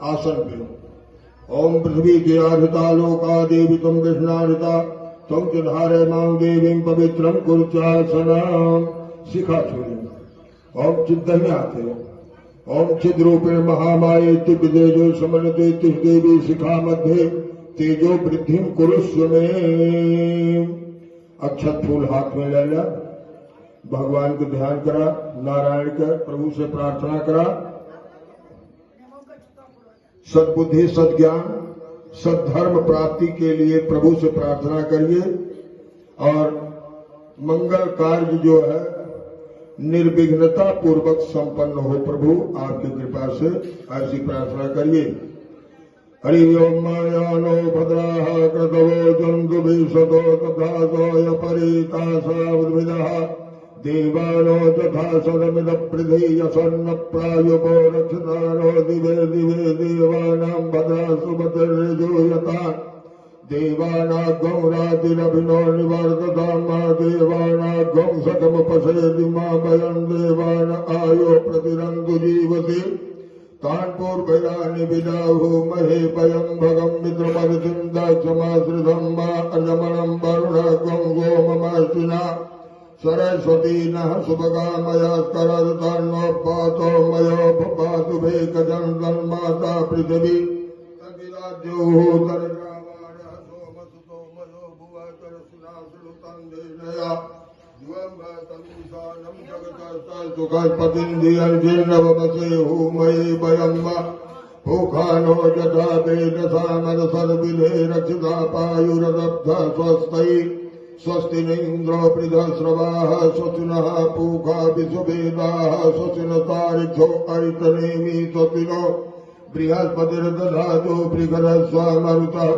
आसन पे। ओम पृथ्वी जयाहृता लोका देवी तम कृष्णाहृता तम चिन्हारे मांग देवी पवित्रम कुरुचासनाम। शिखा छूरी। ओम चिद्दही आते। ओम चिद्रूपेण महामाये तिब्बतेजो समन्विते तिष देवी शिखा मध्ये तेजो वृद्धि कुरुष्व में। अक्षत फूल हाथ में ले लिया, भगवान को ध्यान करा, नारायण का प्रभु से प्रार्थना करा, सद्बुद्धि सद्ज्ञान सद्धर्म प्राप्ति के लिए प्रभु से प्रार्थना करिए और मंगल कार्य जो है निर्विघ्नता पूर्वक संपन्न हो प्रभु आपकी कृपा से, ऐसी प्रार्थना करिए। हरि ओम मायानो भद्राः क्रतवो जन्तु विशतो तथा सोय परितासावद्विदः देवानो तथा सदमिद प्रधेयसन्न प्रायुपो रक्षतानो दिवे दिवे देवानां भद्रासु भद्रजोयता देवानागं रातिरभिनो निवर्ततामा देवानागं सकमुपसेदि मा भयं देवान आयो प्रतिरन्तु जीवति तान् पूर्वयानि विदाहु महे भयं भगं मित्रमर्थिं दक्षमाश्रितं मा अजमनं वरुणगं गोममाश्विना सरस्वती नः शुभकामयास्करदन्नो पातो मयो पातु भेकजं तन्माता पृथिवी तद्विराज्योः तर्ग्रामाणः सोमसुतो मयो भुवकरसुनासुतन्देनया द्वं तमीशानं जगतस्तुखपतिन्दीयर्जिर्नवमसे हूमये भयं वा भूखानो यथा वेदसामरसर्विले रक्षिता पायुरदब्धा स्वस्तै स्वस्ति न इंद्रो बृहस्रवाः स्वस्तिनः पूषा विश्ववेदाः स्वस्तिनस्तारिक्षो अरितनेमि स्वस्तिनो बृहस्पतिर्दधातु बृहस्पतिर्मरुतः।